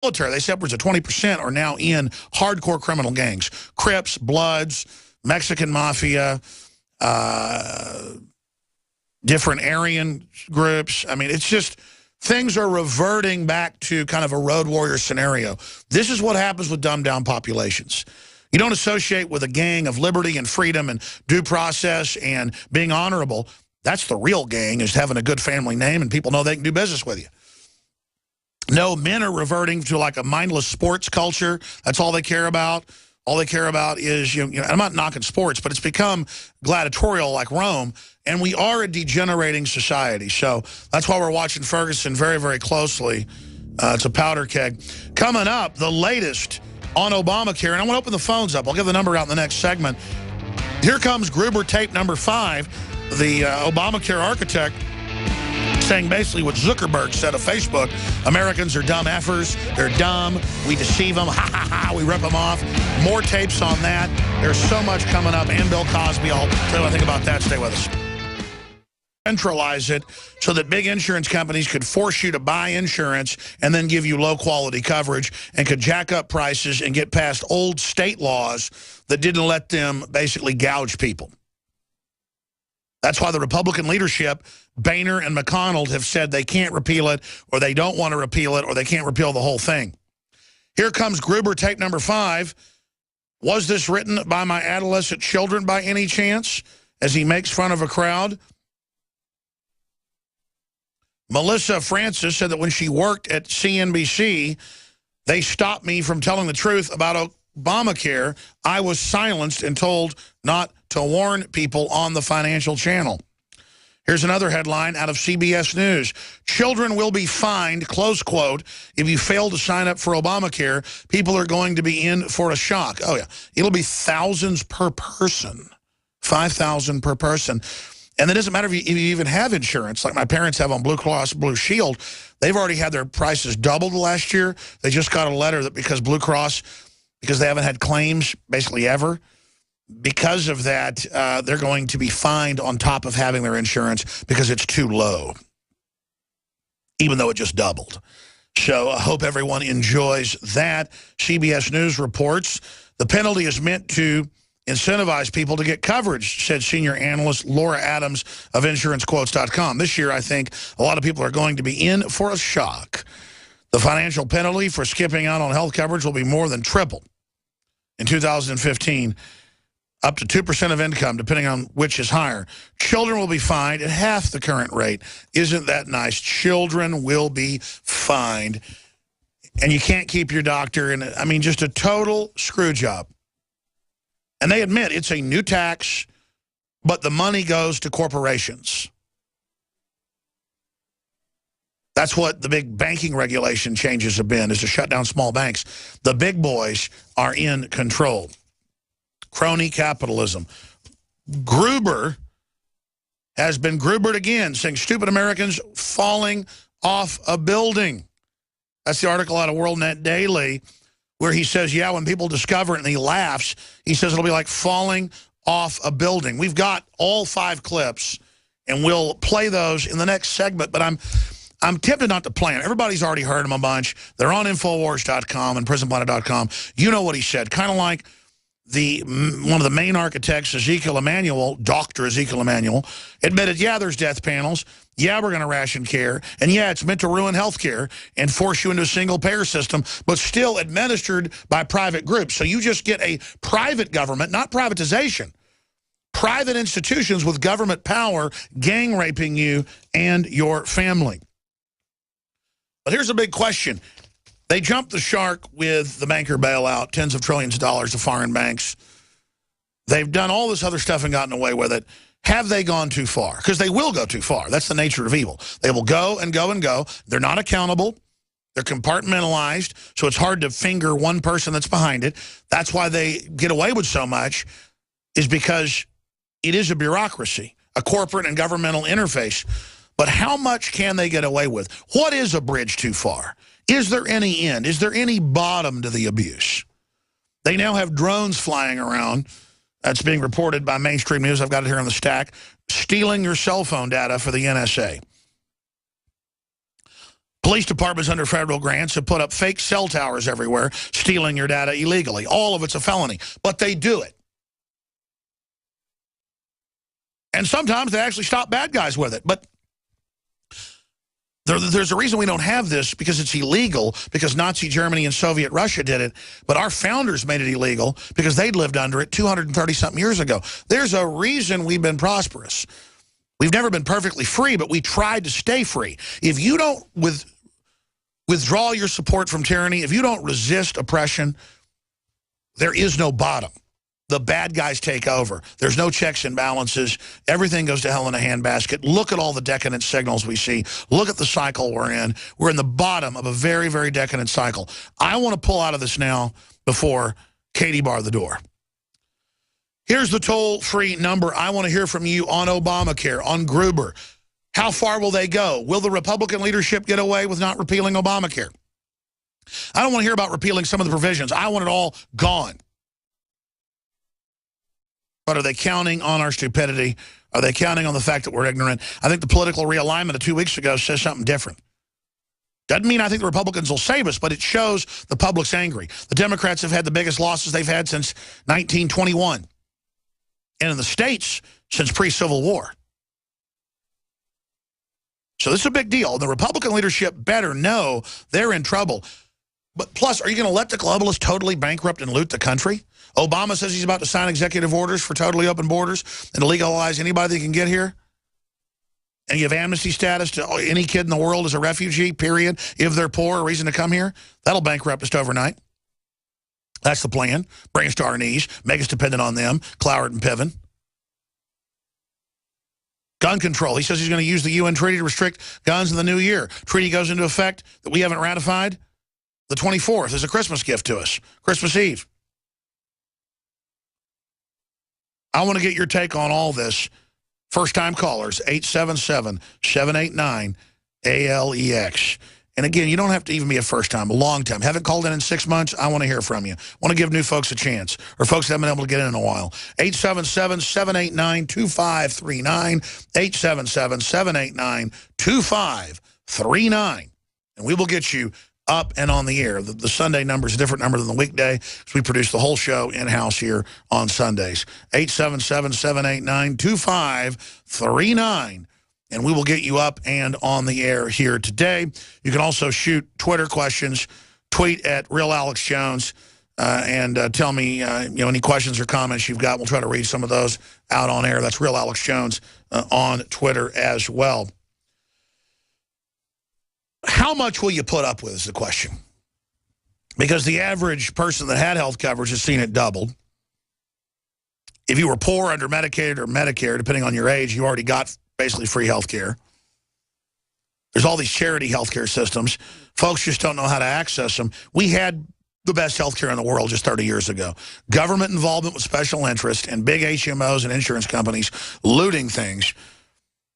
military. They say upwards of 20% are now in hardcore criminal gangs. Crips, Bloods, Mexican Mafia, different Aryan groups. I mean, it's just things are reverting back to kind of a road warrior scenario. This is what happens with dumbed-down populations. You don't associate with a gang of liberty and freedom and due process and being honorable. That's the real gang, is having a good family name and people know they can do business with you. No, men are reverting to like a mindless sports culture. That's all they care about. All they care about is, you know, I'm not knocking sports, but it's become gladiatorial like Rome, and we are a degenerating society. So that's why we're watching Ferguson very, very closely. It's a powder keg. Coming up, the latest on Obamacare, and I want to open the phones up. I'll give the number out in the next segment. Here comes Gruber tape number 5, the Obamacare architect, saying basically what Zuckerberg said of Facebook. Americans are dumb effers. They're dumb. We deceive them. Ha, ha, ha. We rip them off. More tapes on that. There's so much coming up. And Bill Cosby. I'll tell you what I think about that. Stay with us. Centralize it so that big insurance companies could force you to buy insurance and then give you low-quality coverage and could jack up prices and get past old state laws that didn't let them basically gouge people. That's why the Republican leadership, Boehner and McConnell, have said they can't repeal it, or they don't want to repeal it, or they can't repeal the whole thing. Here comes Gruber tape number 5. Was this written by my adolescent children by any chance? As he makes fun of a crowd. Melissa Francis said that when she worked at CNBC, they stopped me from telling the truth about Obamacare. I was silenced and told not to warn people on the financial channel. Here's another headline out of CBS News. Children will be fined, close quote, if you fail to sign up for Obamacare. People are going to be in for a shock. Oh, yeah. It'll be thousands per person, 5,000 per person. And it doesn't matter if you even have insurance, like my parents have on Blue Cross Blue Shield. They've already had their prices doubled last year. They just got a letter that because Blue Cross, because they haven't had claims basically ever, because of that, they're going to be fined on top of having their insurance because it's too low, even though it just doubled. So I hope everyone enjoys that. CBS News reports the penalty is meant to incentivize people to get coverage, said senior analyst Laura Adams of InsuranceQuotes.com. This year, I think a lot of people are going to be in for a shock. The financial penalty for skipping out on health coverage will be more than triple in 2015. Up to 2% of income, depending on which is higher. Children will be fined at half the current rate. Isn't that nice? Children will be fined. And you can't keep your doctor. And I mean, just a total screw job. And they admit it's a new tax, but the money goes to corporations. That's what the big banking regulation changes have been, is to shut down small banks. The big boys are in control. Crony capitalism. Gruber has been Grubered again, saying stupid Americans falling off a building. That's the article out of WorldNet Daily, where he says, yeah, when people discover it, and he laughs, he says it'll be like falling off a building. We've got all 5 clips, and we'll play those in the next segment, but I'm tempted not to play them. Everybody's already heard them a bunch. They're on Infowars.com and PrisonPlanet.com. You know what he said, kind of like one of the main architects, Ezekiel Emanuel, Dr. Ezekiel Emanuel, admitted, yeah, there's death panels. Yeah, we're going to ration care. And yeah, it's meant to ruin health care and force you into a single-payer system, but still administered by private groups. So you just get a private government, not privatization, private institutions with government power gang raping you and your family. But here's a big question. They jumped the shark with the banker bailout, tens of trillions of dollars to foreign banks. They've done all this other stuff and gotten away with it. Have they gone too far? Because they will go too far. That's the nature of evil. They will go and go and go. They're not accountable. They're compartmentalized, so it's hard to finger one person that's behind it. That's why they get away with so much, is because it is a bureaucracy, a corporate and governmental interface. But how much can they get away with? What is a bridge too far? Is there any end? Is there any bottom to the abuse? They now have drones flying around. That's being reported by mainstream news. I've got it here on the stack. Stealing your cell phone data for the NSA. Police departments under federal grants have put up fake cell towers everywhere, stealing your data illegally. All of it's a felony, but they do it. And sometimes they actually stop bad guys with it. But there's a reason we don't have this, because it's illegal, because Nazi Germany and Soviet Russia did it. But our founders made it illegal because they'd lived under it 230-something years ago. There's a reason we've been prosperous. We've never been perfectly free, but we tried to stay free. If you don't withdraw your support from tyranny, if you don't resist oppression, there is no bottom. The bad guys take over. There's no checks and balances. Everything goes to hell in a handbasket. Look at all the decadent signals we see. Look at the cycle we're in. We're in the bottom of a very, very decadent cycle. I want to pull out of this now before Katie barred the door. Here's the toll-free number. I want to hear from you on Obamacare, on Gruber. How far will they go? Will the Republican leadership get away with not repealing Obamacare? I don't want to hear about repealing some of the provisions. I want it all gone. But are they counting on our stupidity? Are they counting on the fact that we're ignorant? I think the political realignment of 2 weeks ago says something different. Doesn't mean I think the Republicans will save us, but it shows the public's angry. The Democrats have had the biggest losses they've had since 1921. And in the states, since pre-Civil War. So this is a big deal. The Republican leadership better know they're in trouble. But plus, are you going to let the globalists totally bankrupt and loot the country? Obama says he's about to sign executive orders for totally open borders and to legalize anybody that can get here. And give amnesty status to any kid in the world as a refugee, period, if they're poor, a reason to come here. That'll bankrupt us overnight. That's the plan. Bring us to our knees. Make us dependent on them. Cloward and Piven. Gun control. He says he's going to use the UN treaty to restrict guns in the new year. Treaty goes into effect that we haven't ratified the 24th as a Christmas gift to us. Christmas Eve. I want to get your take on all this. First-time callers, 877-789-ALEX. And again, you don't have to even be a first-time, a long time. Haven't called in 6 months? I want to hear from you. Want to give new folks a chance, or folks that haven't been able to get in a while. 877-789-2539, 877-789-2539. And we will get you up and on the air. The Sunday number is a different number than the weekday, because we produce the whole show in-house here on Sundays. 877-789-2539. And we will get you up and on the air here today. You can also shoot Twitter questions. Tweet at Real Alex Jones and tell me any questions or comments you've got. We'll try to read some of those out on air. That's Real Alex Jones on Twitter as well. How much will you put up with is the question. Because the average person that had health coverage has seen it doubled. If you were poor, under Medicaid or Medicare, depending on your age, you already got basically free health care. There's all these charity health care systems. Folks just don't know how to access them. We had the best health care in the world just 30 years ago. Government involvement with special interest and big HMOs and insurance companies looting things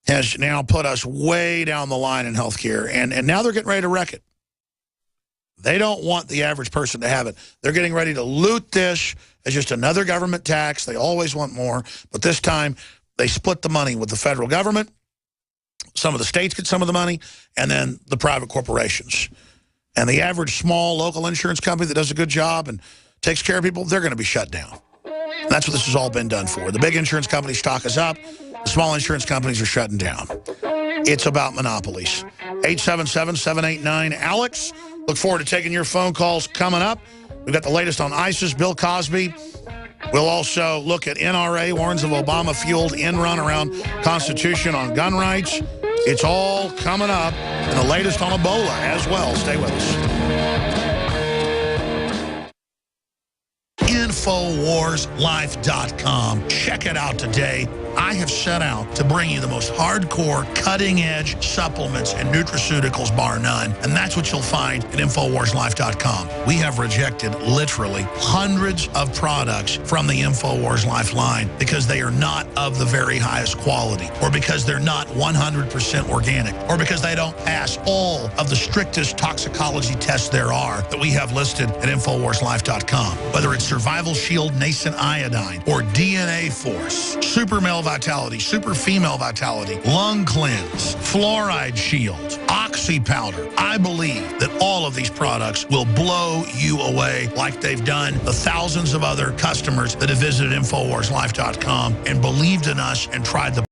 has now put us way down the line in healthcare, and now they're getting ready to wreck it. They don't want the average person to have it. They're getting ready to loot this as just another government tax. They always want more, but this time they split the money with the federal government. Some of the states get some of the money, and then the private corporations. And the average small local insurance company that does a good job and takes care of people, they're going to be shut down. And that's what this has all been done for. The big insurance company stock is up. The small insurance companies are shutting down. It's about monopolies. 877-789-ALEX. Look forward to taking your phone calls coming up. We've got the latest on ISIS, Bill Cosby. We'll also look at NRA warns of Obama-fueled in-run around Constitution on gun rights. It's all coming up. And the latest on Ebola as well. Stay with us. InfoWarsLife.com. Check it out today. I have set out to bring you the most hardcore, cutting-edge supplements and nutraceuticals, bar none. And that's what you'll find at InfoWarsLife.com. We have rejected literally hundreds of products from the InfoWars Life line because they are not of the very highest quality, or because they're not 100% organic, or because they don't pass all of the strictest toxicology tests there are that we have listed at InfoWarsLife.com. Whether it's Survival Shield Nascent Iodine, or DNA Force, Super Male Vitality, Super Female Vitality, Lung Cleanse, Fluoride Shield, oxy powder. I believe that all of these products will blow you away like they've done the thousands of other customers that have visited InfoWarsLife.com and believed in us and tried the